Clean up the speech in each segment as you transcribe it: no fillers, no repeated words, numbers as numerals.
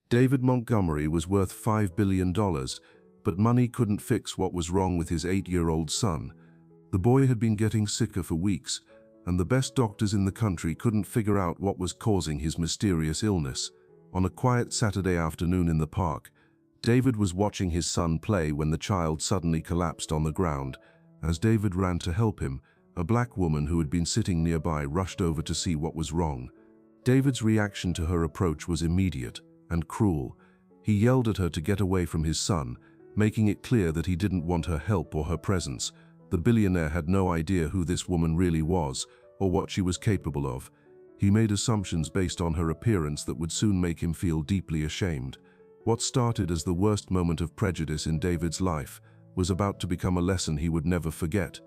David Montgomery was worth $5 billion, but money couldn't fix what was wrong with his 8-year-old son. The boy had been getting sicker for weeks, and the best doctors in the country couldn't figure out what was causing his mysterious illness. On a quiet Saturday afternoon in the park, David was watching his son play when the child suddenly collapsed on the ground. As David ran to help him, a black woman who had been sitting nearby rushed over to see what was wrong. David's reaction to her approach was immediate and cruel. He yelled at her to get away from his son, making it clear that he didn't want her help or her presence. The billionaire had no idea who this woman really was or what she was capable of. He made assumptions based on her appearance that would soon make him feel deeply ashamed. What started as the worst moment of prejudice in David's life was about to become a lesson he would never forget.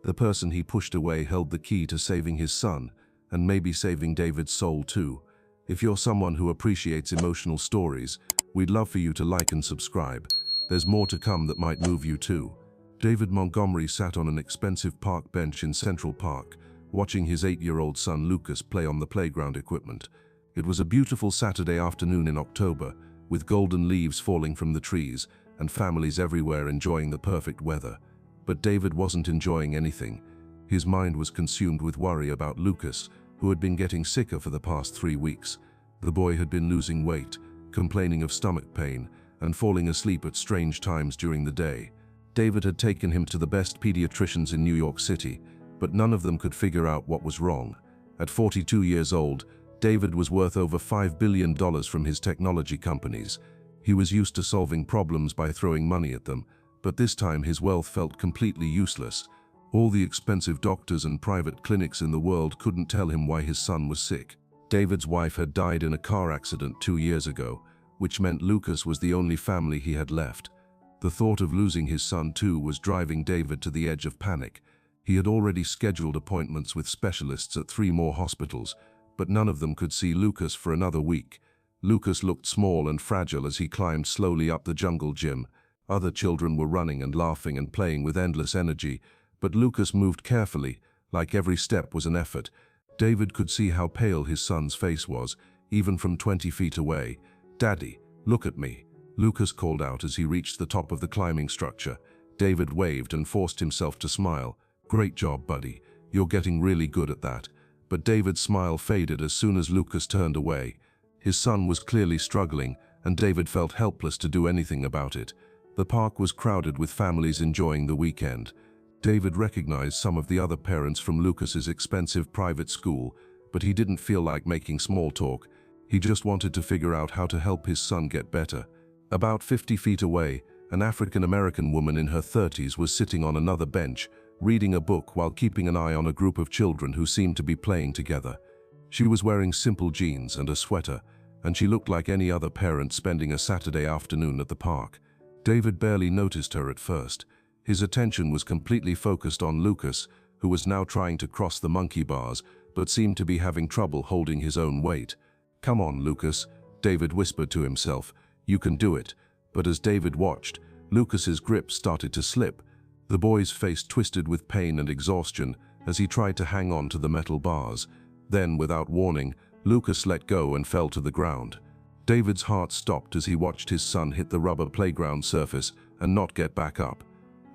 The person he pushed away held the key to saving his son, and maybe saving David's soul too. If you're someone who appreciates emotional stories, we'd love for you to like and subscribe. There's more to come that might move you too. David Montgomery sat on an expensive park bench in Central Park, watching his 8-year-old son Lucas play on the playground equipment. It was a beautiful Saturday afternoon in October, with golden leaves falling from the trees and families everywhere enjoying the perfect weather. But David wasn't enjoying anything. His mind was consumed with worry about Lucas, who had been getting sicker for the past 3 weeks. The boy had been losing weight, complaining of stomach pain, and falling asleep at strange times during the day. David had taken him to the best pediatricians in New York City, but none of them could figure out what was wrong. At 42 years old, David was worth over $5 billion from his technology companies. He was used to solving problems by throwing money at them, but this time his wealth felt completely useless. All the expensive doctors and private clinics in the world couldn't tell him why his son was sick. David's wife had died in a car accident 2 years ago, which meant Lucas was the only family he had left. The thought of losing his son too was driving David to the edge of panic. He had already scheduled appointments with specialists at 3 more hospitals, but none of them could see Lucas for another week. Lucas looked small and fragile as he climbed slowly up the jungle gym. Other children were running and laughing and playing with endless energy, but Lucas moved carefully, like every step was an effort. David could see how pale his son's face was, even from 20 feet away. "Daddy, look at me," Lucas called out as he reached the top of the climbing structure. David waved and forced himself to smile. "Great job, buddy. You're getting really good at that." But David's smile faded as soon as Lucas turned away. His son was clearly struggling, and David felt helpless to do anything about it. The park was crowded with families enjoying the weekend. David recognized some of the other parents from Lucas's expensive private school, but he didn't feel like making small talk. He just wanted to figure out how to help his son get better. About 50 feet away, an African-American woman in her 30s was sitting on another bench, reading a book while keeping an eye on a group of children who seemed to be playing together. She was wearing simple jeans and a sweater, and she looked like any other parent spending a Saturday afternoon at the park. David barely noticed her at first. His attention was completely focused on Lucas, who was now trying to cross the monkey bars, but seemed to be having trouble holding his own weight. "Come on, Lucas," David whispered to himself. "You can do it." But as David watched, Lucas's grip started to slip. The boy's face twisted with pain and exhaustion as he tried to hang on to the metal bars. Then, without warning, Lucas let go and fell to the ground. David's heart stopped as he watched his son hit the rubber playground surface and not get back up.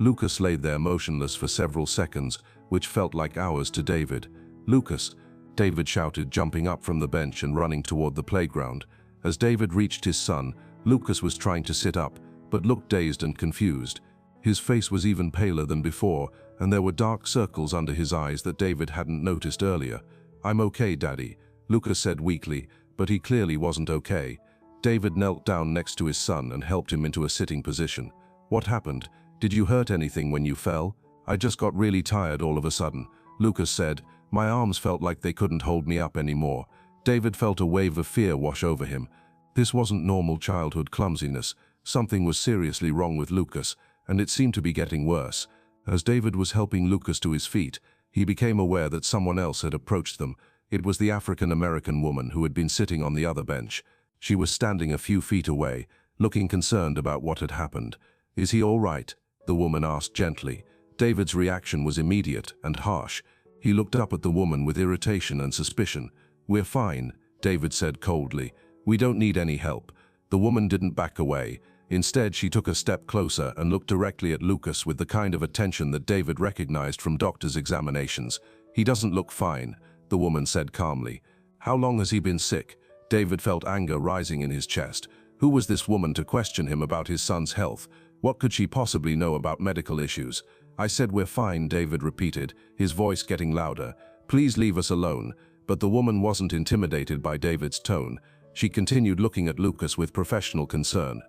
Lucas lay there motionless for several seconds, which felt like hours to David. "Lucas!" David shouted, jumping up from the bench and running toward the playground. As David reached his son, Lucas was trying to sit up, but looked dazed and confused. His face was even paler than before, and there were dark circles under his eyes that David hadn't noticed earlier. "I'm okay, Daddy," Lucas said weakly, but he clearly wasn't okay. David knelt down next to his son and helped him into a sitting position. "What happened? Did you hurt anything when you fell?" "I just got really tired all of a sudden," Lucas said. "My arms felt like they couldn't hold me up anymore." David felt a wave of fear wash over him. This wasn't normal childhood clumsiness. Something was seriously wrong with Lucas, and it seemed to be getting worse. As David was helping Lucas to his feet, he became aware that someone else had approached them. It was the African-American woman who had been sitting on the other bench. She was standing a few feet away, looking concerned about what had happened. "Is he all right?" the woman asked gently. David's reaction was immediate and harsh. He looked up at the woman with irritation and suspicion. "We're fine," David said coldly. "We don't need any help." The woman didn't back away. Instead, she took a step closer and looked directly at Lucas with the kind of attention that David recognized from doctors' examinations. "He doesn't look fine," the woman said calmly. "How long has he been sick?" David felt anger rising in his chest. Who was this woman to question him about his son's health? What could she possibly know about medical issues? "I said we're fine," David repeated, his voice getting louder. "Please leave us alone." But the woman wasn't intimidated by David's tone. She continued looking at Lucas with professional concern.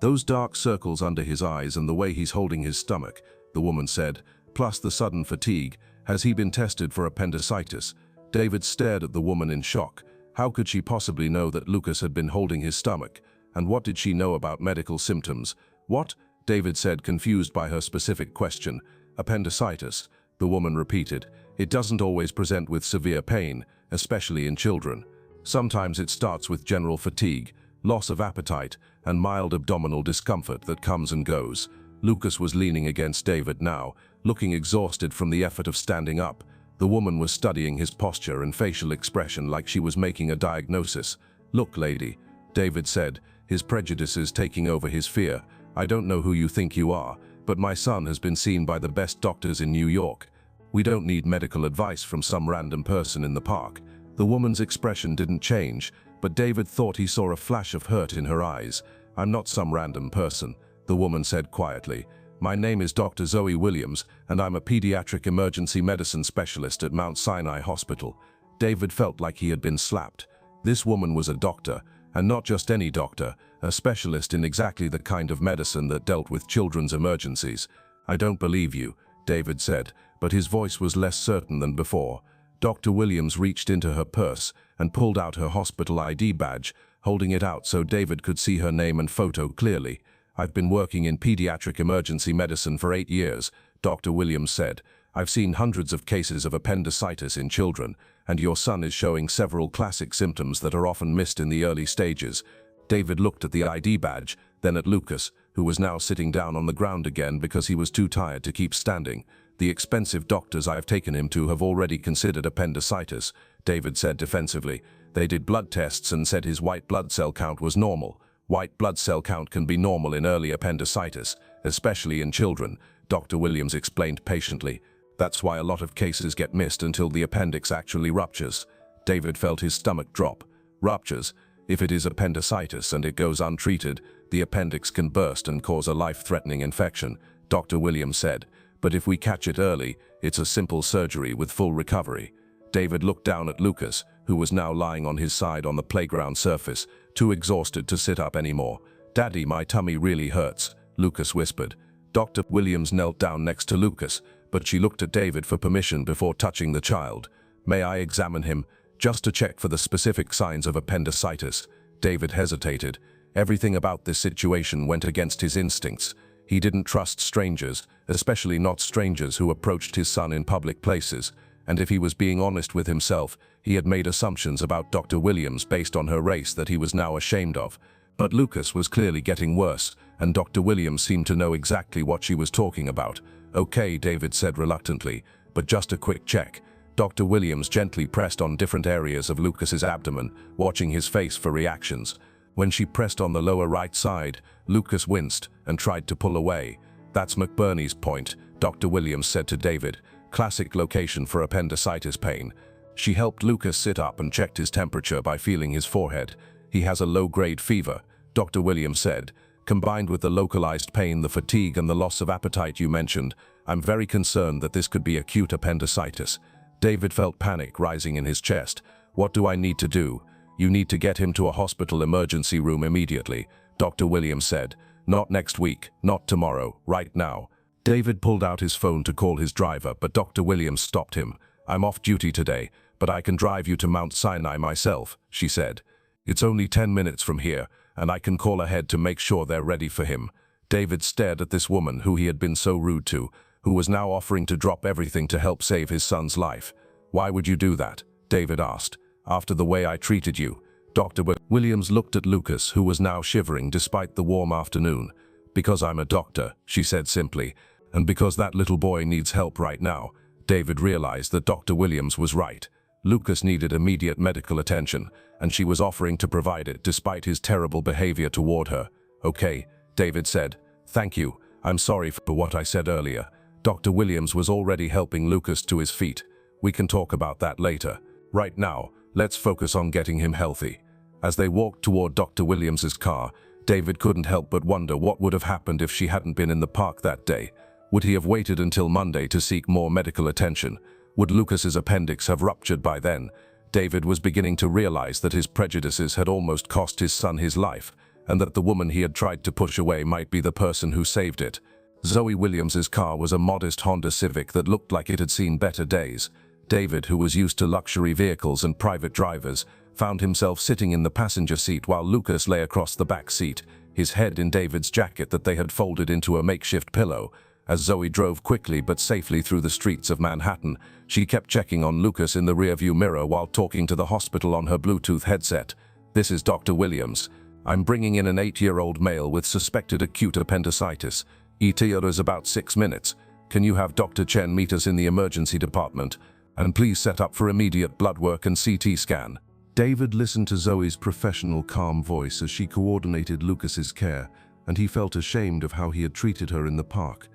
"Those dark circles under his eyes and the way he's holding his stomach," the woman said, "plus the sudden fatigue. Has he been tested for appendicitis?" David stared at the woman in shock. How could she possibly know that Lucas had been holding his stomach? And what did she know about medical symptoms? "What?" David said, confused by her specific question. "Appendicitis," the woman repeated. "It doesn't always present with severe pain, especially in children. Sometimes it starts with general fatigue, loss of appetite, and mild abdominal discomfort that comes and goes." Lucas was leaning against David now, looking exhausted from the effort of standing up. The woman was studying his posture and facial expression like she was making a diagnosis. "Look, lady," David said, his prejudices taking over his fear. "I don't know who you think you are, but my son has been seen by the best doctors in New York. We don't need medical advice from some random person in the park." The woman's expression didn't change, but David thought he saw a flash of hurt in her eyes. "I'm not some random person," the woman said quietly. "My name is Dr. Zoe Williams, and I'm a pediatric emergency medicine specialist at Mount Sinai Hospital." David felt like he had been slapped. This woman was a doctor, and not just any doctor, a specialist in exactly the kind of medicine that dealt with children's emergencies. "I don't believe you," David said, but his voice was less certain than before. Dr. Williams reached into her purse and pulled out her hospital ID badge, holding it out so David could see her name and photo clearly. "I've been working in pediatric emergency medicine for 8 years, Dr. Williams said. "I've seen hundreds of cases of appendicitis in children, and your son is showing several classic symptoms that are often missed in the early stages." David looked at the ID badge, then at Lucas, who was now sitting down on the ground again because he was too tired to keep standing. "The expensive doctors I've taken him to have already considered appendicitis," David said defensively. "They did blood tests and said his white blood cell count was normal." "White blood cell count can be normal in early appendicitis, especially in children," Dr. Williams explained patiently. "That's why a lot of cases get missed until the appendix actually ruptures." David felt his stomach drop. "Ruptures? If it is appendicitis and it goes untreated, the appendix can burst and cause a life-threatening infection," Dr. Williams said. "But if we catch it early, it's a simple surgery with full recovery." David looked down at Lucas, who was now lying on his side on the playground surface, too exhausted to sit up anymore. "Daddy, my tummy really hurts," Lucas whispered. Dr. Williams knelt down next to Lucas, but she looked at David for permission before touching the child. "May I examine him, just to check for the specific signs of appendicitis?" David hesitated. Everything about this situation went against his instincts. He didn't trust strangers, especially not strangers who approached his son in public places. And if he was being honest with himself, he had made assumptions about Dr. Williams based on her race that he was now ashamed of. But Lucas was clearly getting worse, and Dr. Williams seemed to know exactly what she was talking about. "Okay," David said reluctantly, "but just a quick check." Dr. Williams gently pressed on different areas of Lucas's abdomen, watching his face for reactions. When she pressed on the lower right side, Lucas winced and tried to pull away. "That's McBurney's point," Dr. Williams said to David. "Classic location for appendicitis pain." She helped Lucas sit up and checked his temperature by feeling his forehead. "He has a low-grade fever," Dr. Williams said. "Combined with the localized pain, the fatigue, and the loss of appetite you mentioned, I'm very concerned that this could be acute appendicitis." David felt panic rising in his chest. "What do I need to do?" "You need to get him to a hospital emergency room immediately," Dr. Williams said. "Not next week, not tomorrow, right now." David pulled out his phone to call his driver, but Dr. Williams stopped him. "I'm off duty today, but I can drive you to Mount Sinai myself," she said. "It's only 10 minutes from here, and I can call ahead to make sure they're ready for him." David stared at this woman who he had been so rude to, who was now offering to drop everything to help save his son's life. "Why would you do that?" David asked. "After the way I treated you." Dr. Williams looked at Lucas, who was now shivering despite the warm afternoon. "Because I'm a doctor," she said simply, "and because that little boy needs help right now." David realized that Dr. Williams was right. Lucas needed immediate medical attention, and she was offering to provide it despite his terrible behavior toward her. "Okay," David said. "Thank you. I'm sorry for what I said earlier." Dr. Williams was already helping Lucas to his feet. "We can talk about that later. Right now, let's focus on getting him healthy." As they walked toward Dr. Williams's car, David couldn't help but wonder what would have happened if she hadn't been in the park that day. Would he have waited until Monday to seek more medical attention? Would Lucas's appendix have ruptured by then? David was beginning to realize that his prejudices had almost cost his son his life, and that the woman he had tried to push away might be the person who saved it. Zoe Williams's car was a modest Honda Civic that looked like it had seen better days. David, who was used to luxury vehicles and private drivers, found himself sitting in the passenger seat while Lucas lay across the back seat, his head in David's jacket that they had folded into a makeshift pillow. As Zoe drove quickly but safely through the streets of Manhattan, she kept checking on Lucas in the rearview mirror while talking to the hospital on her Bluetooth headset. "This is Dr. Williams. I'm bringing in an 8-year-old male with suspected acute appendicitis. ETA is about 6 minutes. Can you have Dr. Chen meet us in the emergency department? And please set up for immediate blood work and CT scan." David listened to Zoe's professional, calm voice as she coordinated Lucas's care, and he felt ashamed of how he had treated her in the park.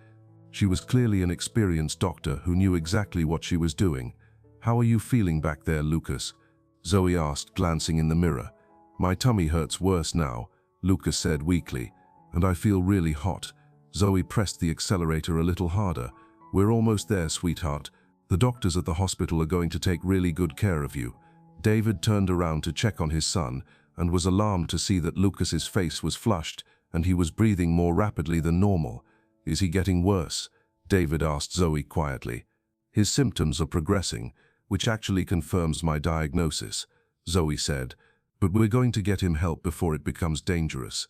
She was clearly an experienced doctor who knew exactly what she was doing. "How are you feeling back there, Lucas?" Zoe asked, glancing in the mirror. "My tummy hurts worse now," Lucas said weakly, "and I feel really hot." Zoe pressed the accelerator a little harder. "We're almost there, sweetheart. The doctors at the hospital are going to take really good care of you." David turned around to check on his son and was alarmed to see that Lucas's face was flushed and he was breathing more rapidly than normal. "Is he getting worse?" David asked Zoe quietly. "His symptoms are progressing, which actually confirms my diagnosis," Zoe said, "but we're going to get him help before it becomes dangerous."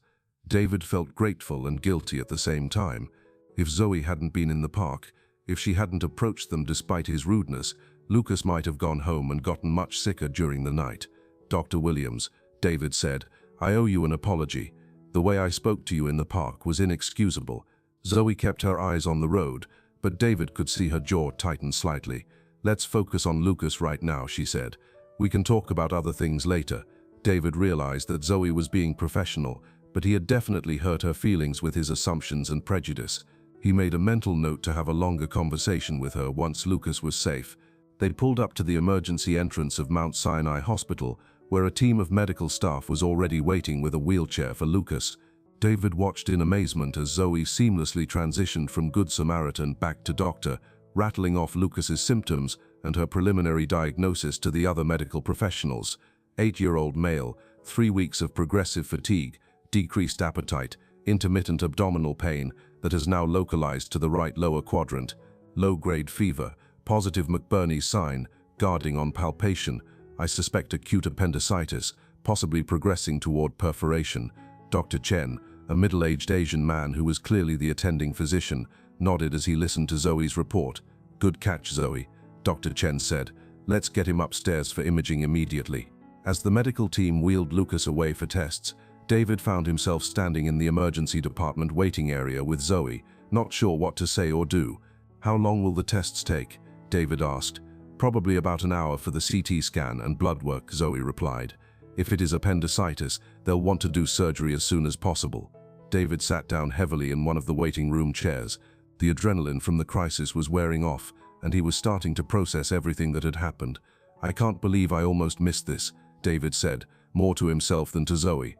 David felt grateful and guilty at the same time. If Zoe hadn't been in the park, if she hadn't approached them despite his rudeness, Lucas might have gone home and gotten much sicker during the night. "Dr. Williams," David said, "I owe you an apology. The way I spoke to you in the park was inexcusable." Zoe kept her eyes on the road, but David could see her jaw tighten slightly. "Let's focus on Lucas right now," she said. "We can talk about other things later." David realized that Zoe was being professional, but he had definitely hurt her feelings with his assumptions and prejudice. He made a mental note to have a longer conversation with her once Lucas was safe. They pulled up to the emergency entrance of Mount Sinai Hospital, where a team of medical staff was already waiting with a wheelchair for Lucas. David watched in amazement as Zoe seamlessly transitioned from Good Samaritan back to doctor, rattling off Lucas's symptoms and her preliminary diagnosis to the other medical professionals. 8-year-old male, 3 weeks of progressive fatigue, decreased appetite, intermittent abdominal pain that has now localized to the right lower quadrant, low-grade fever, positive McBurney's sign, guarding on palpation. I suspect acute appendicitis, possibly progressing toward perforation. Dr. Chen, a middle-aged Asian man who was clearly the attending physician, nodded as he listened to Zoe's report. "Good catch, Zoe," Dr. Chen said. "Let's get him upstairs for imaging immediately." As the medical team wheeled Lucas away for tests, David found himself standing in the emergency department waiting area with Zoe, not sure what to say or do. "How long will the tests take?" David asked. "Probably about an hour for the CT scan and blood work," Zoe replied. "If it is appendicitis, they'll want to do surgery as soon as possible." David sat down heavily in one of the waiting room chairs. The adrenaline from the crisis was wearing off, and he was starting to process everything that had happened. "I can't believe I almost missed this," David said, more to himself than to Zoe.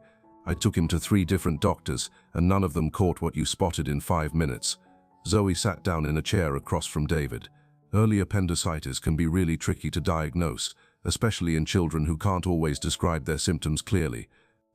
"I took him to 3 different doctors, and none of them caught what you spotted in 5 minutes." Zoe sat down in a chair across from David. "Early appendicitis can be really tricky to diagnose, especially in children who can't always describe their symptoms clearly.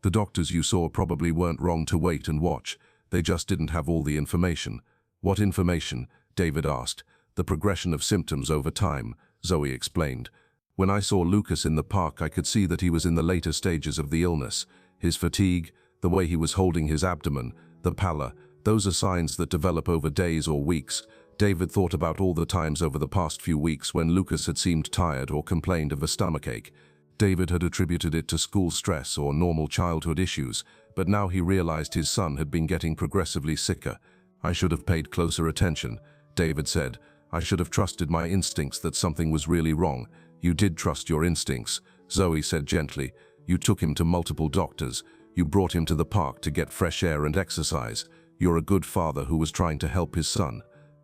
The doctors you saw probably weren't wrong to wait and watch. They just didn't have all the information." "What information?" David asked. "The progression of symptoms over time," Zoe explained. "When I saw Lucas in the park, I could see that he was in the later stages of the illness. His fatigue, the way he was holding his abdomen, the pallor, those are signs that develop over days or weeks." David thought about all the times over the past few weeks when Lucas had seemed tired or complained of a stomachache. David had attributed it to school stress or normal childhood issues, but now he realized his son had been getting progressively sicker. "I should have paid closer attention," David said. "I should have trusted my instincts that something was really wrong." You did trust your instincts, Zoe said gently. You took him to multiple doctors. You brought him to the park to get fresh air and exercise. You're a good father who was trying to help his son.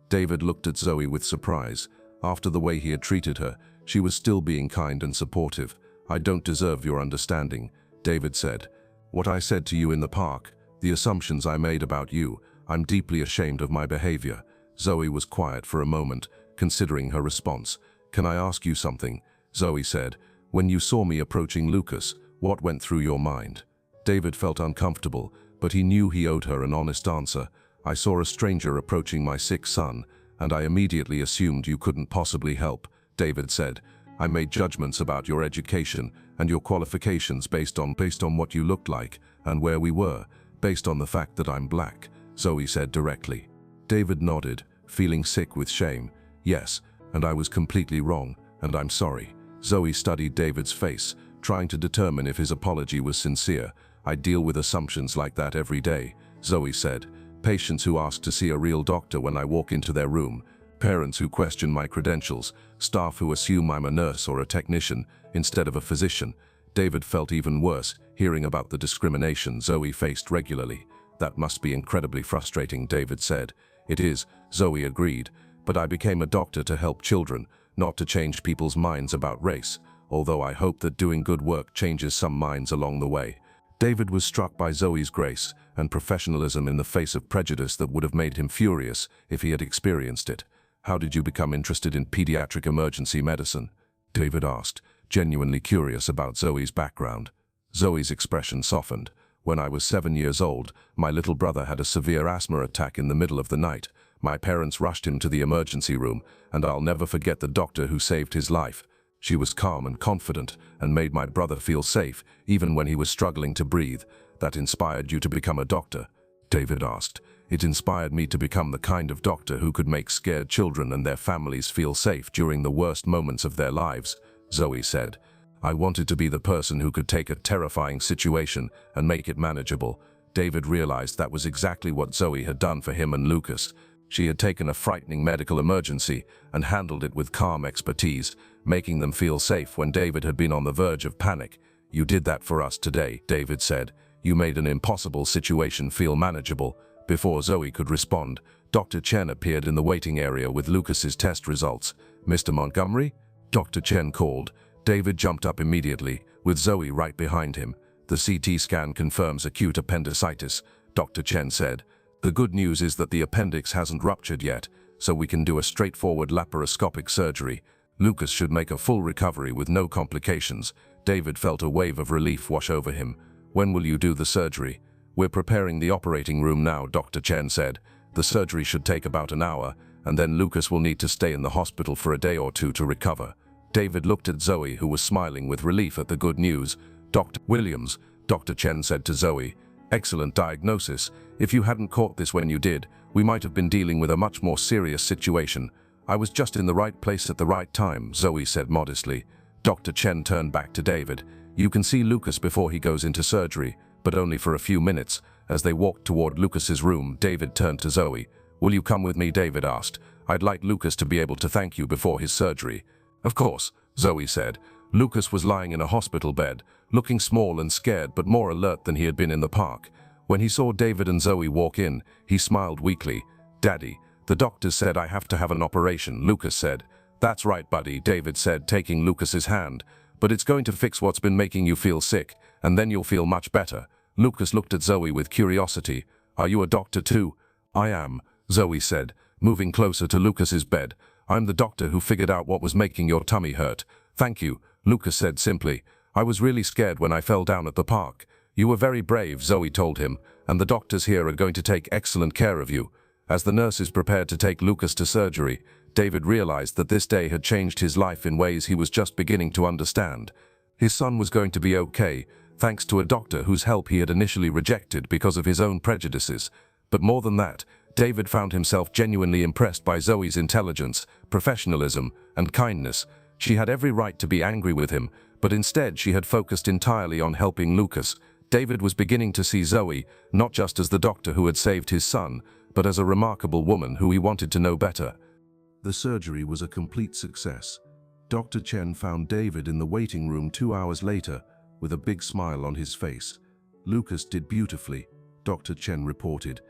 David looked at Zoe with surprise. After the way he had treated her, she was still being kind and supportive. I don't deserve your understanding, David said. What I said to you in the park, the assumptions I made about you, I'm deeply ashamed of my behavior. Zoe was quiet for a moment, considering her response. Can I ask you something? Zoe said. When you saw me approaching Lucas, what went through your mind? David felt uncomfortable, but he knew he owed her an honest answer. I saw a stranger approaching my sick son, and I immediately assumed you couldn't possibly help, David said. I made judgments about your education and your qualifications based on what you looked like and where we were, based on the fact that I'm black, Zoe said directly. David nodded, feeling sick with shame. Yes, and I was completely wrong, and I'm sorry. Zoe studied David's face, trying to determine if his apology was sincere. I deal with assumptions like that every day, Zoe said. Patients who ask to see a real doctor when I walk into their room, parents who question my credentials, staff who assume I'm a nurse or a technician instead of a physician. David felt even worse, hearing about the discrimination Zoe faced regularly. That must be incredibly frustrating, David said. It is, Zoe agreed, but I became a doctor to help children, not to change people's minds about race, although I hope that doing good work changes some minds along the way. David was struck by Zoe's grace and professionalism in the face of prejudice that would have made him furious if he had experienced it. How did you become interested in pediatric emergency medicine? David asked, genuinely curious about Zoe's background. Zoe's expression softened. When I was 7 years old, my little brother had a severe asthma attack in the middle of the night. My parents rushed him to the emergency room, and I'll never forget the doctor who saved his life. She was calm and confident and made my brother feel safe, even when he was struggling to breathe. That inspired you to become a doctor? David asked. It inspired me to become the kind of doctor who could make scared children and their families feel safe during the worst moments of their lives, Zoe said. I wanted to be the person who could take a terrifying situation and make it manageable. David realized that was exactly what Zoe had done for him and Lucas. She had taken a frightening medical emergency and handled it with calm expertise, making them feel safe when David had been on the verge of panic. You did that for us today, David said. You made an impossible situation feel manageable. Before Zoe could respond, Dr. Chen appeared in the waiting area with Lucas's test results. Mr. Montgomery? Dr. Chen called. David jumped up immediately, with Zoe right behind him. The CT scan confirms acute appendicitis, Dr. Chen said. The good news is that the appendix hasn't ruptured yet, so we can do a straightforward laparoscopic surgery. Lucas should make a full recovery with no complications. David felt a wave of relief wash over him. When will you do the surgery? We're preparing the operating room now, Dr. Chen said. The surgery should take about an hour, and then Lucas will need to stay in the hospital for a day or two to recover. David looked at Zoe, who was smiling with relief at the good news. Dr. Williams, Dr. Chen said to Zoe. Excellent diagnosis. If you hadn't caught this when you did, we might have been dealing with a much more serious situation. I was just in the right place at the right time, Zoe said modestly. Dr. Chen turned back to David. You can see Lucas before he goes into surgery, but only for a few minutes. As they walked toward Lucas's room, David turned to Zoe. Will you come with me? David asked. I'd like Lucas to be able to thank you before his surgery. Of course, Zoe said. Lucas was lying in a hospital bed, looking small and scared but more alert than he had been in the park. When he saw David and Zoe walk in, he smiled weakly. Daddy, the doctors said I have to have an operation, Lucas said. That's right, buddy, David said, taking Lucas's hand. But it's going to fix what's been making you feel sick, and then you'll feel much better. Lucas looked at Zoe with curiosity. Are you a doctor too? I am, Zoe said, moving closer to Lucas's bed. I'm the doctor who figured out what was making your tummy hurt. Thank you, Lucas said simply. I was really scared when I fell down at the park. You were very brave, Zoe told him, and the doctors here are going to take excellent care of you. As the nurses prepared to take Lucas to surgery, David realized that this day had changed his life in ways he was just beginning to understand. His son was going to be okay, thanks to a doctor whose help he had initially rejected because of his own prejudices. But more than that, David found himself genuinely impressed by Zoe's intelligence, professionalism, and kindness. She had every right to be angry with him, but instead she had focused entirely on helping Lucas. David was beginning to see Zoe, not just as the doctor who had saved his son, but as a remarkable woman who he wanted to know better. The surgery was a complete success. Dr. Chen found David in the waiting room 2 hours later with a big smile on his face. "Lucas did beautifully," Dr. Chen reported.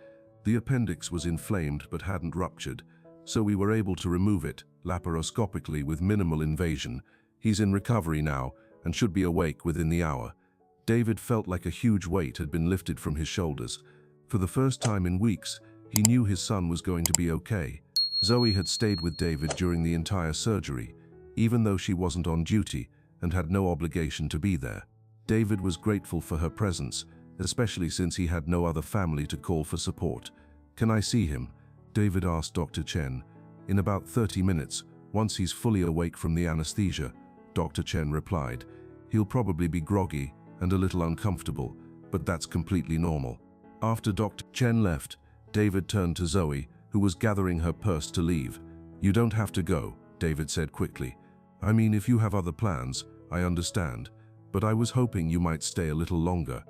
"The appendix was inflamed but hadn't ruptured, so we were able to remove it laparoscopically with minimal invasion. He's in recovery now and should be awake within the hour." David felt like a huge weight had been lifted from his shoulders. For the first time in weeks, he knew his son was going to be okay. Zoe had stayed with David during the entire surgery, even though she wasn't on duty and had no obligation to be there. David was grateful for her presence, especially since he had no other family to call for support. "Can I see him?" David asked Dr. Chen. "In about 30 minutes, once he's fully awake from the anesthesia," Dr. Chen replied. "He'll probably be groggy and a little uncomfortable, but that's completely normal." After Dr. Chen left, David turned to Zoe, who was gathering her purse to leave. "You don't have to go," David said quickly. "I mean, if you have other plans, I understand, but I was hoping you might stay a little longer."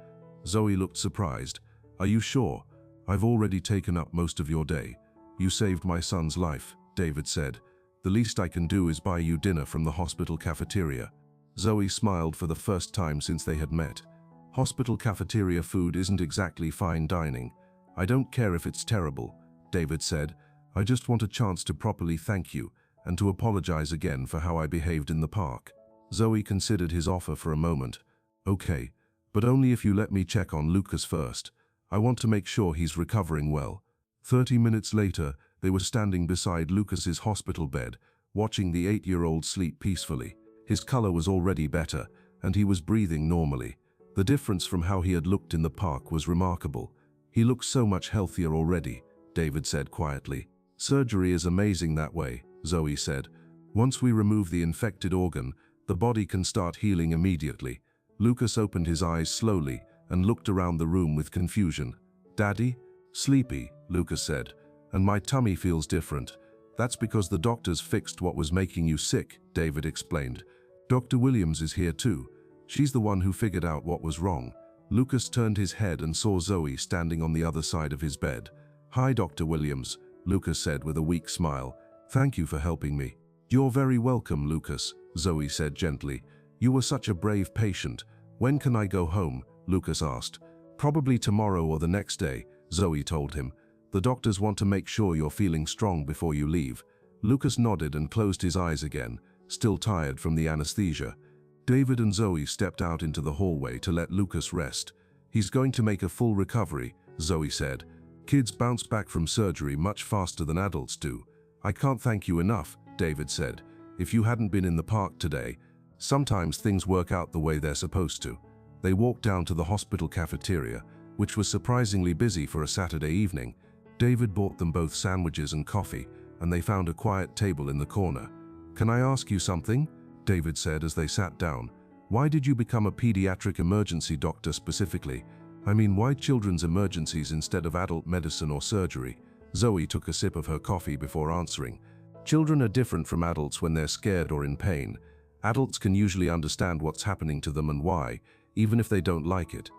Zoe looked surprised. "Are you sure? I've already taken up most of your day." "You saved my son's life," David said. "The least I can do is buy you dinner from the hospital cafeteria." Zoe smiled for the first time since they had met. "Hospital cafeteria food isn't exactly fine dining. I don't care if it's terrible," David said. "I just want a chance to properly thank you and to apologize again for how I behaved in the park." Zoe considered his offer for a moment. "Okay, but only if you let me check on Lucas first. I want to make sure he's recovering well." 30 minutes later, they were standing beside Lucas's hospital bed, watching the 8-year-old sleep peacefully. His color was already better, and he was breathing normally. The difference from how he had looked in the park was remarkable. "He looks so much healthier already," David said quietly. "Surgery is amazing that way," Zoe said. "Once we remove the infected organ, the body can start healing immediately." Lucas opened his eyes slowly and looked around the room with confusion. "Daddy?" "Sleepy," Lucas said, "and my tummy feels different. That's because the doctors fixed what was making you sick," David explained. "Dr. Williams is here too. She's the one who figured out what was wrong." Lucas turned his head and saw Zoe standing on the other side of his bed. "Hi, Dr. Williams," Lucas said with a weak smile. "Thank you for helping me." "You're very welcome, Lucas," Zoe said gently. "You were such a brave patient. When can I go home?" Lucas asked. "Probably tomorrow or the next day," Zoe told him. "The doctors want to make sure you're feeling strong before you leave." Lucas nodded and closed his eyes again, still tired from the anesthesia. David and Zoe stepped out into the hallway to let Lucas rest. "He's going to make a full recovery," Zoe said. "Kids bounce back from surgery much faster than adults do." "I can't thank you enough," David said. "If you hadn't been in the park today, sometimes things work out the way they're supposed to." They walked down to the hospital cafeteria, which was surprisingly busy for a Saturday evening. David bought them both sandwiches and coffee, and they found a quiet table in the corner. "Can I ask you something?" David said as they sat down. "Why did you become a pediatric emergency doctor specifically? I mean, why children's emergencies instead of adult medicine or surgery?" Zoe took a sip of her coffee before answering. "Children are different from adults when they're scared or in pain. Adults can usually understand what's happening to them and why, even if they don't like it.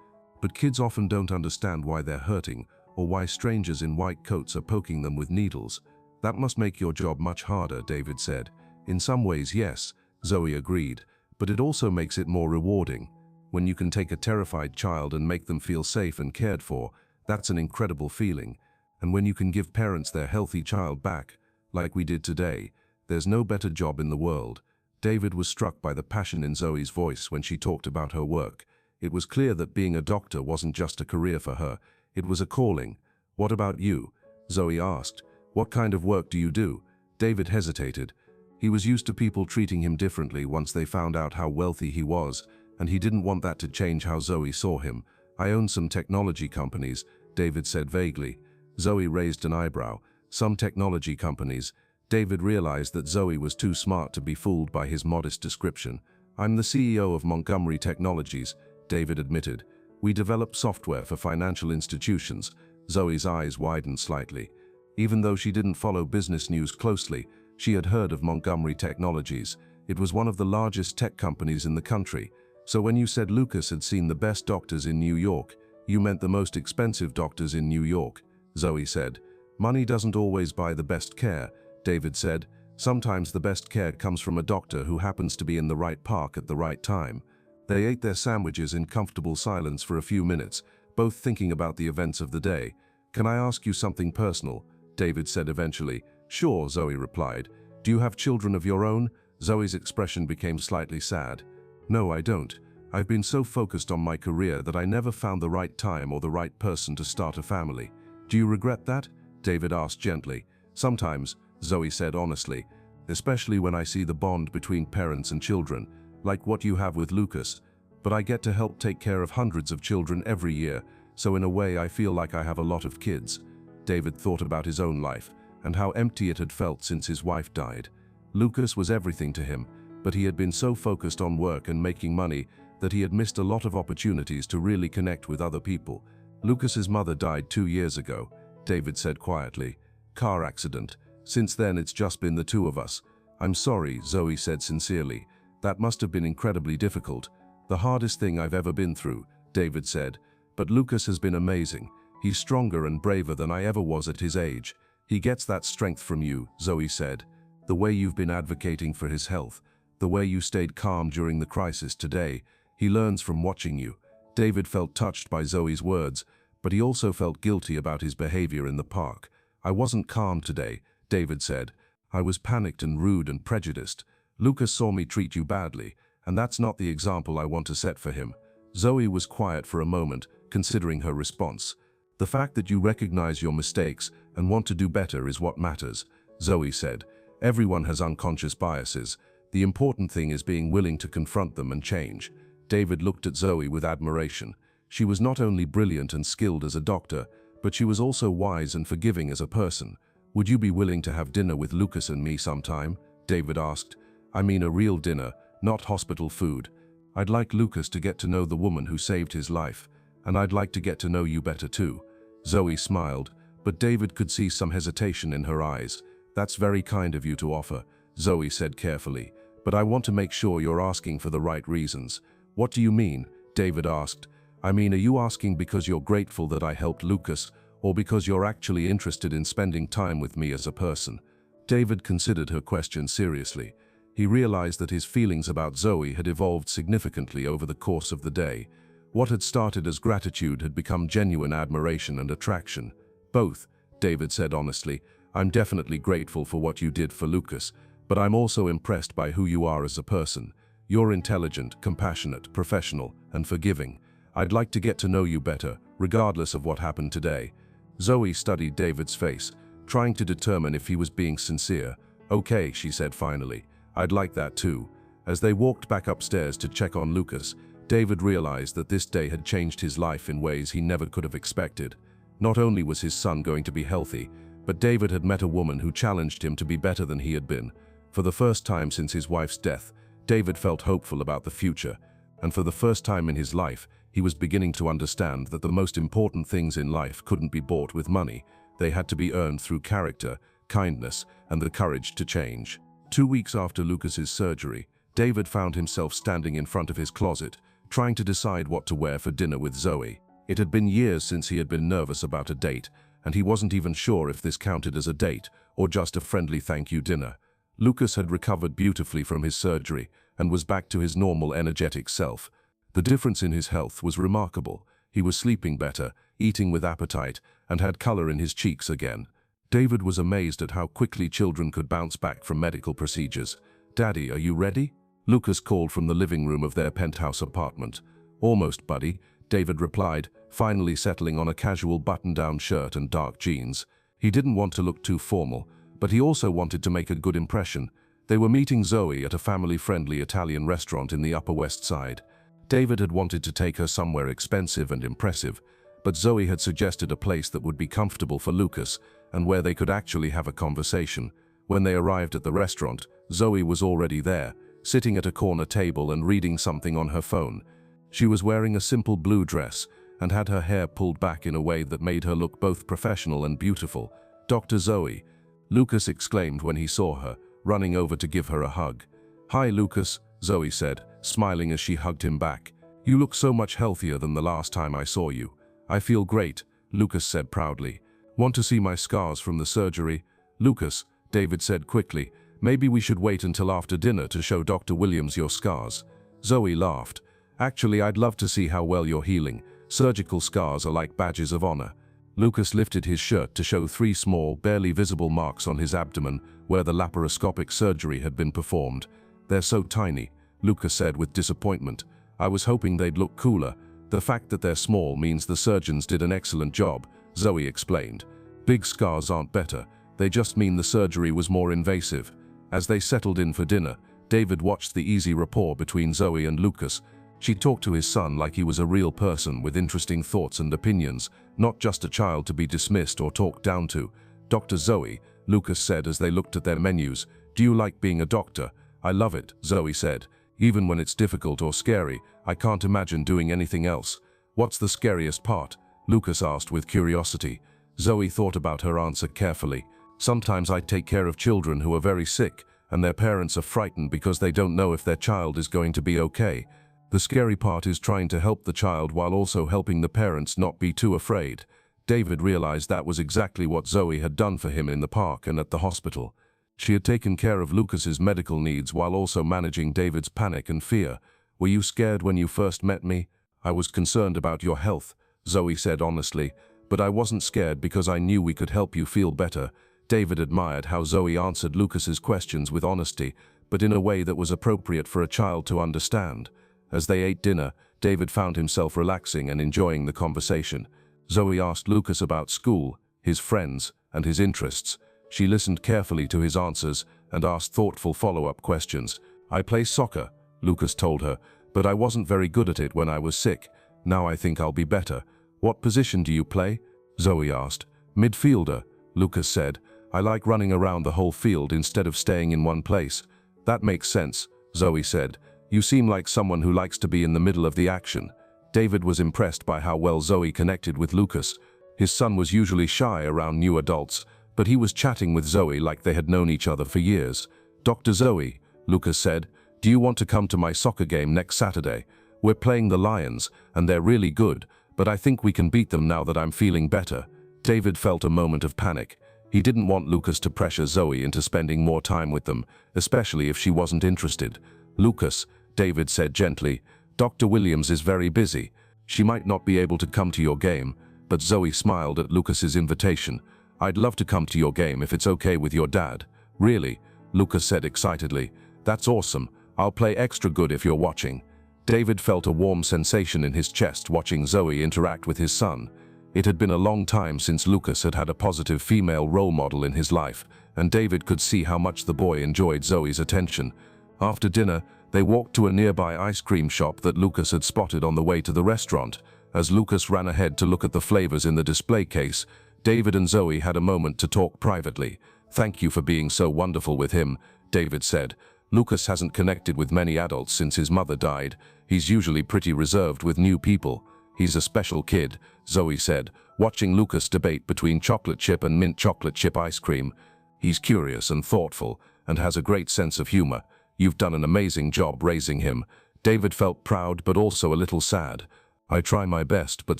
But kids often don't understand why they're hurting or why strangers in white coats are poking them with needles. That must make your job much harder," David said. "In some ways, yes," Zoe agreed, "but it also makes it more rewarding. When you can take a terrified child and make them feel safe and cared for, that's an incredible feeling. And when you can give parents their healthy child back, like we did today, there's no better job in the world." David was struck by the passion in Zoe's voice when she talked about her work. It was clear that being a doctor wasn't just a career for her, it was a calling. "What about you?" Zoe asked. "What kind of work do you do?" David hesitated. He was used to people treating him differently once they found out how wealthy he was, and he didn't want that to change how Zoe saw him. "I own some technology companies," David said vaguely. Zoe raised an eyebrow. "Some technology companies." David realized that Zoe was too smart to be fooled by his modest description. "I'm the CEO of Montgomery Technologies," David admitted. "We develop software for financial institutions." Zoe's eyes widened slightly. Even though she didn't follow business news closely, she had heard of Montgomery Technologies. It was one of the largest tech companies in the country. "So when you said Lucas had seen the best doctors in New York, you meant the most expensive doctors in New York," Zoe said. "Money doesn't always buy the best care," David said. Sometimes the best care comes from a doctor who happens to be in the right park at the right time. They ate their sandwiches in comfortable silence for a few minutes, both thinking about the events of the day. "Can I ask you something personal?" David said eventually. "Sure," Zoe replied. "Do you have children of your own?" Zoe's expression became slightly sad. "No, I don't. I've been so focused on my career that I never found the right time or the right person to start a family." "Do you regret that?" David asked gently. "Sometimes," Zoe said honestly, "especially when I see the bond between parents and children, like what you have with Lucas. But I get to help take care of hundreds of children every year, so in a way I feel like I have a lot of kids." David thought about his own life and how empty it had felt since his wife died. Lucas was everything to him, but he had been so focused on work and making money that he had missed a lot of opportunities to really connect with other people. "Lucas's mother died 2 years ago," David said quietly. "Car accident. Since then it's just been the two of us." "I'm sorry," Zoe said sincerely. "That must have been incredibly difficult." "The hardest thing I've ever been through," David said. "But Lucas has been amazing. He's stronger and braver than I ever was at his age." "He gets that strength from you," Zoe said. "The way you've been advocating for his health, the way you stayed calm during the crisis today. He learns from watching you." David felt touched by Zoe's words, but he also felt guilty about his behavior in the park. "I wasn't calm today," David said. "I was panicked and rude and prejudiced. Lucas saw me treat you badly, and that's not the example I want to set for him." Zoe was quiet for a moment, considering her response. "The fact that you recognize your mistakes and want to do better is what matters," Zoe said. "Everyone has unconscious biases. The important thing is being willing to confront them and change." David looked at Zoe with admiration. She was not only brilliant and skilled as a doctor, but she was also wise and forgiving as a person. "Would you be willing to have dinner with Lucas and me sometime?" David asked. "I mean a real dinner, not hospital food. I'd like Lucas to get to know the woman who saved his life, and I'd like to get to know you better too." Zoe smiled, but David could see some hesitation in her eyes. "That's very kind of you to offer," Zoe said carefully, "but I want to make sure you're asking for the right reasons." "What do you mean?" David asked. "I mean, are you asking because you're grateful that I helped Lucas, or because you're actually interested in spending time with me as a person?" David considered her question seriously. He realized that his feelings about Zoe had evolved significantly over the course of the day. What had started as gratitude had become genuine admiration and attraction. "Both," David said honestly. "I'm definitely grateful for what you did for Lucas, but I'm also impressed by who you are as a person. You're intelligent, compassionate, professional, and forgiving. I'd like to get to know you better, regardless of what happened today." Zoe studied David's face, trying to determine if he was being sincere. "Okay," she said finally. "I'd like that too." As they walked back upstairs to check on Lucas, David realized that this day had changed his life in ways he never could have expected. Not only was his son going to be healthy, but David had met a woman who challenged him to be better than he had been. For the first time since his wife's death, David felt hopeful about the future, and for the first time in his life, he was beginning to understand that the most important things in life couldn't be bought with money. They had to be earned through character, kindness, and the courage to change. 2 weeks after Lucas's surgery, David found himself standing in front of his closet, trying to decide what to wear for dinner with Zoe. It had been years since he had been nervous about a date, and he wasn't even sure if this counted as a date or just a friendly thank you dinner. Lucas had recovered beautifully from his surgery and was back to his normal energetic self. The difference in his health was remarkable. He was sleeping better, eating with appetite, and had color in his cheeks again. David was amazed at how quickly children could bounce back from medical procedures. "Daddy, are you ready?" Lucas called from the living room of their penthouse apartment. "Almost, buddy," David replied, finally settling on a casual button-down shirt and dark jeans. He didn't want to look too formal, but he also wanted to make a good impression. They were meeting Zoe at a family-friendly Italian restaurant in the Upper West Side. David had wanted to take her somewhere expensive and impressive, but Zoe had suggested a place that would be comfortable for Lucas and where they could actually have a conversation. When they arrived at the restaurant, Zoe was already there, sitting at a corner table and reading something on her phone. She was wearing a simple blue dress and had her hair pulled back in a way that made her look both professional and beautiful. "Dr. Zoe," Lucas exclaimed when he saw her, running over to give her a hug. "Hi, Lucas," Zoe said, smiling as she hugged him back. "You look so much healthier than the last time I saw you." "I feel great," Lucas said proudly. "Want to see my scars from the surgery?" "Lucas," David said quickly, Maybe we should wait until after dinner to show Dr. Williams your scars. Zoe laughed. Actually, I'd love to see how well you're healing. Surgical scars are like badges of honor. Lucas lifted his shirt to show 3 small, barely visible marks on his abdomen where the laparoscopic surgery had been performed. They're so tiny, Lucas said with disappointment. I was hoping they'd look cooler. The fact that they're small means the surgeons did an excellent job, Zoe explained. Big scars aren't better. They just mean the surgery was more invasive. As they settled in for dinner, David watched the easy rapport between Zoe and Lucas. She talked to his son like he was a real person with interesting thoughts and opinions, not just a child to be dismissed or talked down to. Dr. Zoe, Lucas said as they looked at their menus. Do you like being a doctor? I love it, Zoe said. Even when it's difficult or scary, I can't imagine doing anything else. What's the scariest part? Lucas asked with curiosity. Zoe thought about her answer carefully. Sometimes I take care of children who are very sick, and their parents are frightened because they don't know if their child is going to be okay. The scary part is trying to help the child while also helping the parents not be too afraid. David realized that was exactly what Zoe had done for him in the park and at the hospital. She had taken care of Lucas's medical needs while also managing David's panic and fear. Were you scared when you first met me? I was concerned about your health, Zoe said honestly, but I wasn't scared because I knew we could help you feel better. David admired how Zoe answered Lucas's questions with honesty, but in a way that was appropriate for a child to understand. As they ate dinner, David found himself relaxing and enjoying the conversation. Zoe asked Lucas about school, his friends, and his interests. She listened carefully to his answers and asked thoughtful follow-up questions. I play soccer, Lucas told her, but I wasn't very good at it when I was sick. Now I think I'll be better. What position do you play? Zoe asked. Midfielder, Lucas said. I like running around the whole field instead of staying in one place. That makes sense, Zoe said. You seem like someone who likes to be in the middle of the action. David was impressed by how well Zoe connected with Lucas. His son was usually shy around new adults, but he was chatting with Zoe like they had known each other for years. Dr. Zoe, Lucas said, do you want to come to my soccer game next Saturday? We're playing the Lions, and they're really good, but I think we can beat them now that I'm feeling better. David felt a moment of panic. He didn't want Lucas to pressure Zoe into spending more time with them, especially if she wasn't interested. Lucas, David said gently, Dr. Williams is very busy. She might not be able to come to your game, but Zoe smiled at Lucas's invitation. I'd love to come to your game if it's okay with your dad. Really? Lucas said excitedly. That's awesome. I'll play extra good if you're watching. David felt a warm sensation in his chest watching Zoe interact with his son. It had been a long time since Lucas had had a positive female role model in his life, and David could see how much the boy enjoyed Zoe's attention. After dinner, they walked to a nearby ice cream shop that Lucas had spotted on the way to the restaurant. As Lucas ran ahead to look at the flavors in the display case, David and Zoe had a moment to talk privately. Thank you for being so wonderful with him, David said. Lucas hasn't connected with many adults since his mother died. He's usually pretty reserved with new people. He's a special kid, Zoe said, watching Lucas debate between chocolate chip and mint chocolate chip ice cream. He's curious and thoughtful, and has a great sense of humor. You've done an amazing job raising him. David felt proud but also a little sad. I try my best, but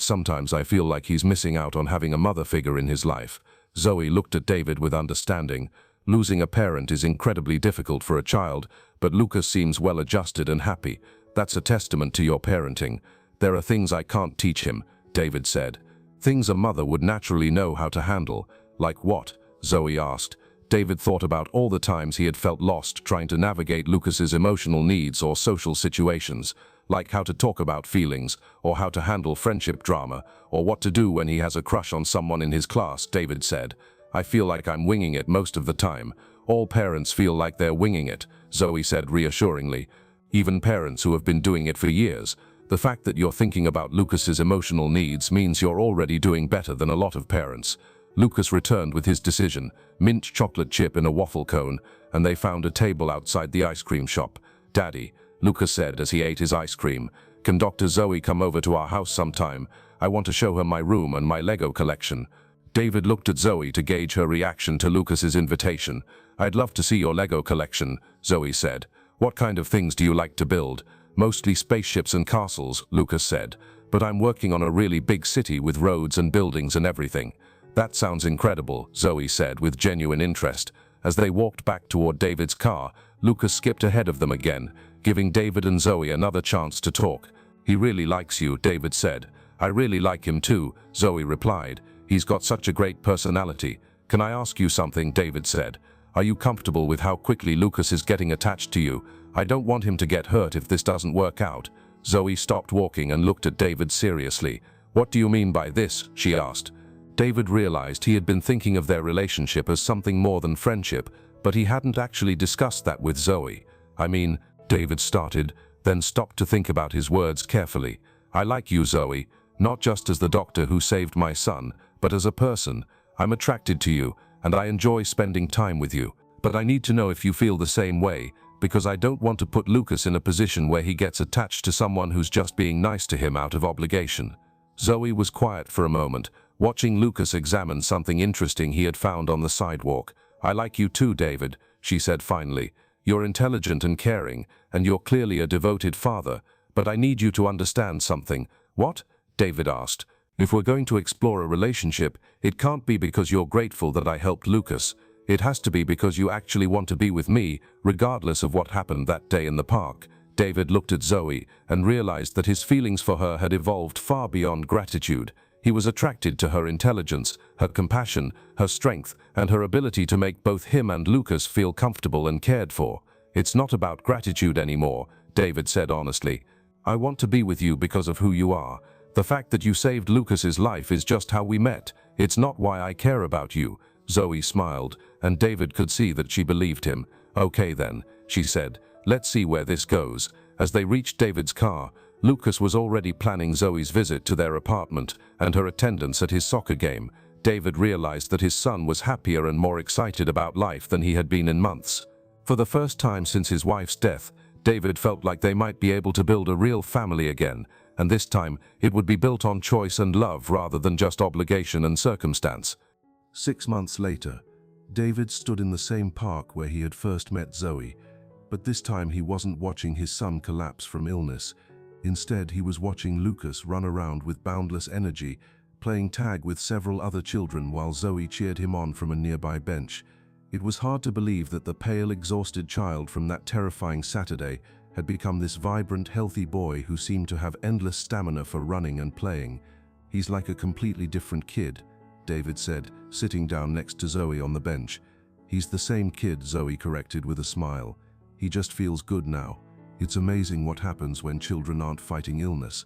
sometimes I feel like he's missing out on having a mother figure in his life. Zoe looked at David with understanding. Losing a parent is incredibly difficult for a child, but Lucas seems well adjusted and happy. That's a testament to your parenting. There are things I can't teach him, David said. Things a mother would naturally know how to handle. Like what? Zoe asked. David thought about all the times he had felt lost trying to navigate Lucas's emotional needs or social situations, like how to talk about feelings, or how to handle friendship drama, or what to do when he has a crush on someone in his class, David said. I feel like I'm winging it most of the time. All parents feel like they're winging it, Zoe said reassuringly. Even parents who have been doing it for years. The fact that you're thinking about Lucas's emotional needs means you're already doing better than a lot of parents. Lucas returned with his decision, mint chocolate chip in a waffle cone, and they found a table outside the ice cream shop. Daddy, Lucas said as he ate his ice cream, can Dr. Zoe come over to our house sometime? I want to show her my room and my Lego collection. David looked at Zoe to gauge her reaction to Lucas's invitation. I'd love to see your Lego collection, Zoe said. What kind of things do you like to build? Mostly spaceships and castles, Lucas said. But I'm working on a really big city with roads and buildings and everything. That sounds incredible, Zoe said with genuine interest. As they walked back toward David's car, Lucas skipped ahead of them again, giving David and Zoe another chance to talk. "He really likes you," David said. "I really like him too," Zoe replied. "He's got such a great personality." "Can I ask you something?" David said. "Are you comfortable with how quickly Lucas is getting attached to you? I don't want him to get hurt if this doesn't work out." Zoe stopped walking and looked at David seriously. "What do you mean by this?" she asked. David realized he had been thinking of their relationship as something more than friendship, but he hadn't actually discussed that with Zoe. "I mean," David started, then stopped to think about his words carefully. "I like you, Zoe, not just as the doctor who saved my son, but as a person. I'm attracted to you, and I enjoy spending time with you. But I need to know if you feel the same way, because I don't want to put Lucas in a position where he gets attached to someone who's just being nice to him out of obligation." Zoe was quiet for a moment, watching Lucas examine something interesting he had found on the sidewalk. "I like you too, David," she said finally. "You're intelligent and caring, and you're clearly a devoted father, but I need you to understand something." "What?" David asked. "If we're going to explore a relationship, it can't be because you're grateful that I helped Lucas. It has to be because you actually want to be with me, regardless of what happened that day in the park." David looked at Zoe and realized that his feelings for her had evolved far beyond gratitude. He was attracted to her intelligence, her compassion, her strength, and her ability to make both him and Lucas feel comfortable and cared for. "It's not about gratitude anymore," David said honestly. "I want to be with you because of who you are. The fact that you saved Lucas's life is just how we met. It's not why I care about you." Zoe smiled, and David could see that she believed him. "Okay then," she said. "Let's see where this goes." As they reached David's car, Lucas was already planning Zoe's visit to their apartment and her attendance at his soccer game. David realized that his son was happier and more excited about life than he had been in months. For the first time since his wife's death, David felt like they might be able to build a real family again, and this time it would be built on choice and love rather than just obligation and circumstance. 6 months later, David stood in the same park where he had first met Zoe, but this time he wasn't watching his son collapse from illness. Instead, he was watching Lucas run around with boundless energy, playing tag with several other children while Zoe cheered him on from a nearby bench. It was hard to believe that the pale, exhausted child from that terrifying Saturday had become this vibrant, healthy boy who seemed to have endless stamina for running and playing. "He's like a completely different kid," David said, sitting down next to Zoe on the bench. "He's the same kid," Zoe corrected with a smile. "He just feels good now. It's amazing what happens when children aren't fighting illness."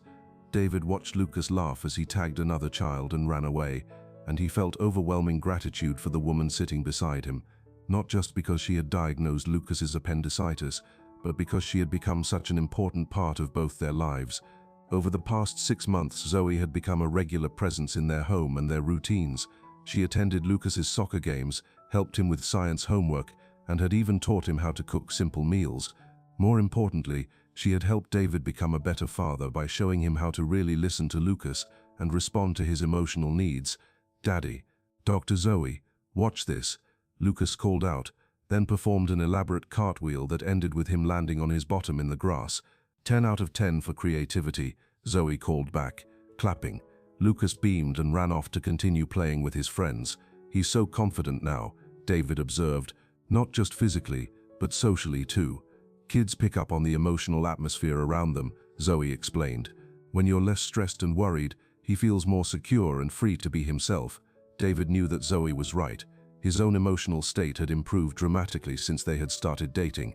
David watched Lucas laugh as he tagged another child and ran away, and he felt overwhelming gratitude for the woman sitting beside him, not just because she had diagnosed Lucas's appendicitis, but because she had become such an important part of both their lives. Over the past 6 months, Zoe had become a regular presence in their home and their routines. She attended Lucas's soccer games, helped him with science homework, and had even taught him how to cook simple meals. More importantly, she had helped David become a better father by showing him how to really listen to Lucas and respond to his emotional needs. "Daddy, Dr. Zoe, watch this," Lucas called out, then performed an elaborate cartwheel that ended with him landing on his bottom in the grass. 10 out of 10 for creativity," Zoe called back, clapping. Lucas beamed and ran off to continue playing with his friends. "He's so confident now," David observed, "not just physically, but socially too. Kids pick up on the emotional atmosphere around them," Zoe explained. "When you're less stressed and worried, he feels more secure and free to be himself." David knew that Zoe was right. His own emotional state had improved dramatically since they had started dating.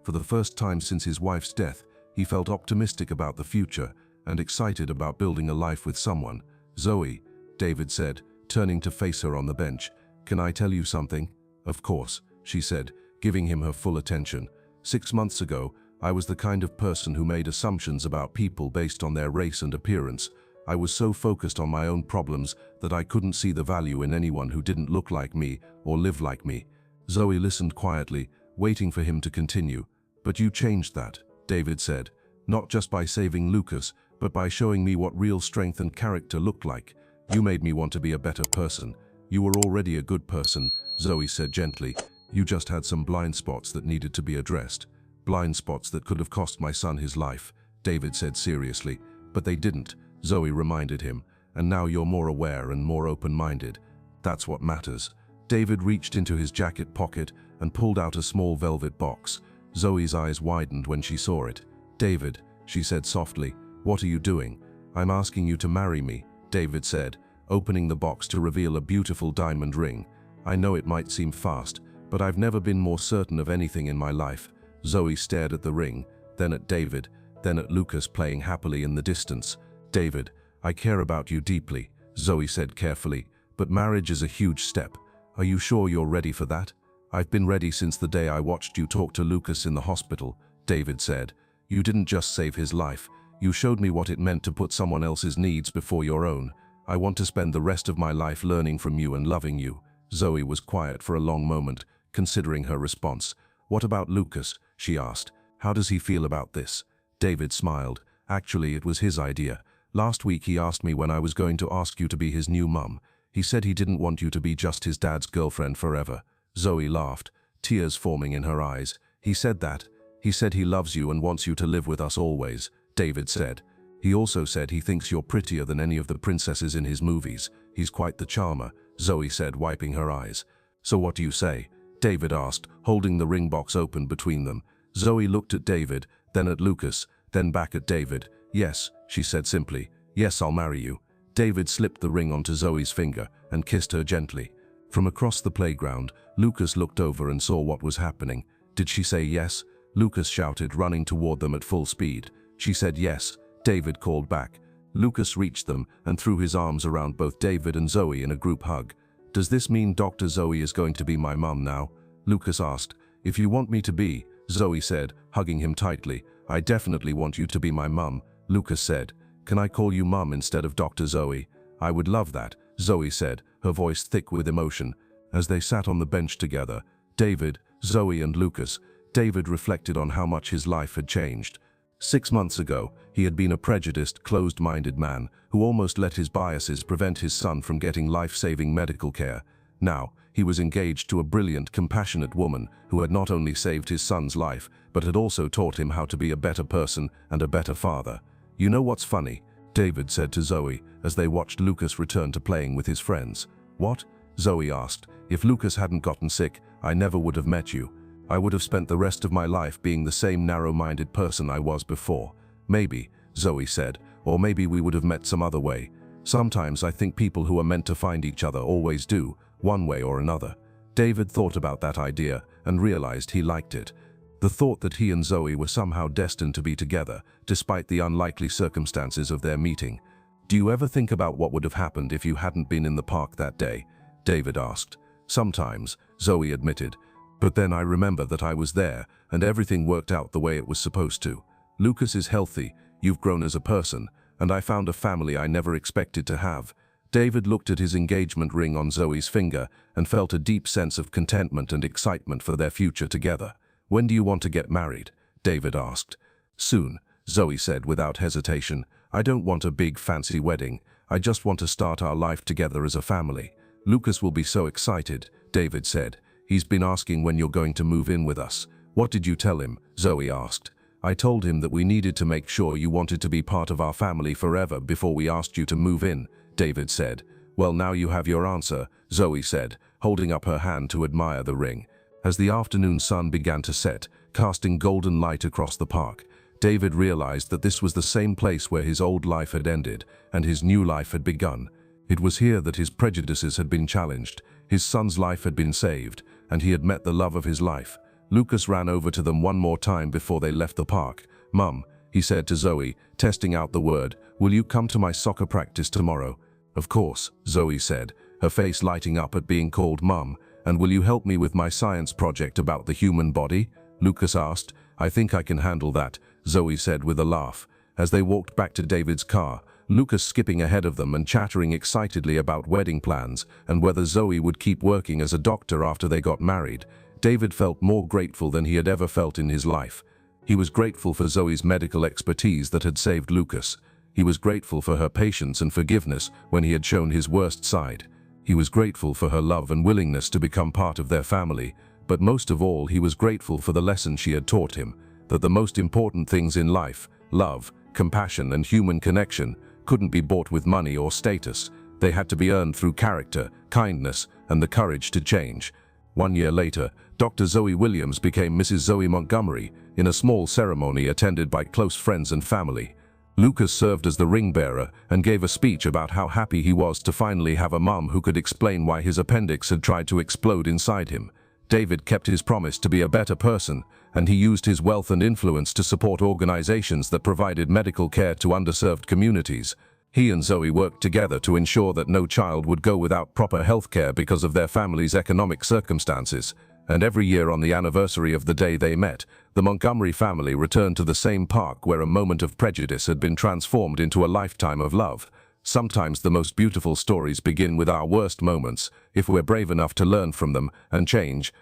For the first time since his wife's death, he felt optimistic about the future and excited about building a life with someone. "Zoe," David said, turning to face her on the bench, "can I tell you something?" "Of course," she said, giving him her full attention. 6 months ago, I was the kind of person who made assumptions about people based on their race and appearance. I was so focused on my own problems that I couldn't see the value in anyone who didn't look like me or live like me." Zoe listened quietly, waiting for him to continue. "But you changed that," David said, "not just by saving Lucas, but by showing me what real strength and character looked like. You made me want to be a better person." "You were already a good person," Zoe said gently. "You just had some blind spots that needed to be addressed. Blind spots that could have cost my son his life," David said seriously. "But they didn't," Zoe reminded him, "and now you're more aware and more open-minded. That's what matters." David reached into his jacket pocket and pulled out a small velvet box. Zoe's eyes widened when she saw it. "David," she said softly, "what are you doing?" "I'm asking you to marry me," David said, opening the box to reveal a beautiful diamond ring. "I know it might seem fast, but I've never been more certain of anything in my life." Zoe stared at the ring, then at David, then at Lucas playing happily in the distance. "David, I care about you deeply," Zoe said carefully, "but marriage is a huge step. Are you sure you're ready for that?" "I've been ready since the day I watched you talk to Lucas in the hospital," David said. "You didn't just save his life. You showed me what it meant to put someone else's needs before your own. I want to spend the rest of my life learning from you and loving you." Zoe was quiet for a long moment, considering her response. "What about Lucas?" she asked. "How does he feel about this?" David smiled. "Actually, it was his idea. Last week he asked me when I was going to ask you to be his new mum. He said he didn't want you to be just his dad's girlfriend forever." Zoe laughed, tears forming in her eyes. "He said that. He said he loves you and wants you to live with us always," David said. "He also said he thinks you're prettier than any of the princesses in his movies. He's quite the charmer," Zoe said, wiping her eyes. "So what do you say?" David asked, holding the ring box open between them. Zoe looked at David, then at Lucas, then back at David. "Yes," she said simply. "Yes, I'll marry you." David slipped the ring onto Zoe's finger and kissed her gently. From across the playground, Lucas looked over and saw what was happening. "Did she say yes?" Lucas shouted, running toward them at full speed. "She said yes," David called back. Lucas reached them and threw his arms around both David and Zoe in a group hug. "Does this mean Dr. Zoe is going to be my mum now?" Lucas asked. "If you want me to be," Zoe said, hugging him tightly. "I definitely want you to be my mum," Lucas said. "Can I call you mum instead of Dr. Zoe?" "I would love that," Zoe said, her voice thick with emotion. As they sat on the bench together, David, Zoe and Lucas, David reflected on how much his life had changed. 6 months ago, he had been a prejudiced, closed-minded man who almost let his biases prevent his son from getting life-saving medical care. Now, he was engaged to a brilliant, compassionate woman who had not only saved his son's life, but had also taught him how to be a better person and a better father. "You know what's funny?" David said to Zoe as they watched Lucas return to playing with his friends. "What?" Zoe asked. "If Lucas hadn't gotten sick, I never would have met you. I would have spent the rest of my life being the same narrow-minded person I was before." "Maybe," Zoe said, "or maybe we would have met some other way. Sometimes I think people who are meant to find each other always do, one way or another." David thought about that idea and realized he liked it. The thought that he and Zoe were somehow destined to be together, despite the unlikely circumstances of their meeting. "Do you ever think about what would have happened if you hadn't been in the park that day?" David asked. "Sometimes," Zoe admitted. "But then I remember that I was there, and everything worked out the way it was supposed to. Lucas is healthy, you've grown as a person, and I found a family I never expected to have." David looked at his engagement ring on Zoe's finger and felt a deep sense of contentment and excitement for their future together. "When do you want to get married?" David asked. "Soon," Zoe said without hesitation. "I don't want a big fancy wedding. I just want to start our life together as a family." "Lucas will be so excited," David said. "He's been asking when you're going to move in with us." "What did you tell him?" Zoe asked. "I told him that we needed to make sure you wanted to be part of our family forever before we asked you to move in," David said. "Well, now you have your answer," Zoe said, holding up her hand to admire the ring. As the afternoon sun began to set, casting golden light across the park, David realized that this was the same place where his old life had ended and his new life had begun. It was here that his prejudices had been challenged, his son's life had been saved, and he had met the love of his life. Lucas ran over to them one more time before they left the park. "Mum," he said to Zoe, testing out the word, "will you come to my soccer practice tomorrow?" "Of course," Zoe said, her face lighting up at being called Mum. "And will you help me with my science project about the human body?" Lucas asked. "I think I can handle that," Zoe said with a laugh. As they walked back to David's car, Lucas skipping ahead of them and chattering excitedly about wedding plans and whether Zoe would keep working as a doctor after they got married, David felt more grateful than he had ever felt in his life. He was grateful for Zoe's medical expertise that had saved Lucas. He was grateful for her patience and forgiveness when he had shown his worst side. He was grateful for her love and willingness to become part of their family, but most of all he was grateful for the lesson she had taught him, that the most important things in life, love, compassion and human connection, couldn't be bought with money or status. They had to be earned through character, kindness, and the courage to change. 1 year later, Dr. Zoe Williams became Mrs. Zoe Montgomery in a small ceremony attended by close friends and family. Lucas served as the ring bearer and gave a speech about how happy he was to finally have a mum who could explain why his appendix had tried to explode inside him. David kept his promise to be a better person, and he used his wealth and influence to support organizations that provided medical care to underserved communities. He and Zoe worked together to ensure that no child would go without proper health care because of their family's economic circumstances. And every year on the anniversary of the day they met, the Montgomery family returned to the same park where a moment of prejudice had been transformed into a lifetime of love. Sometimes the most beautiful stories begin with our worst moments, if we're brave enough to learn from them and change.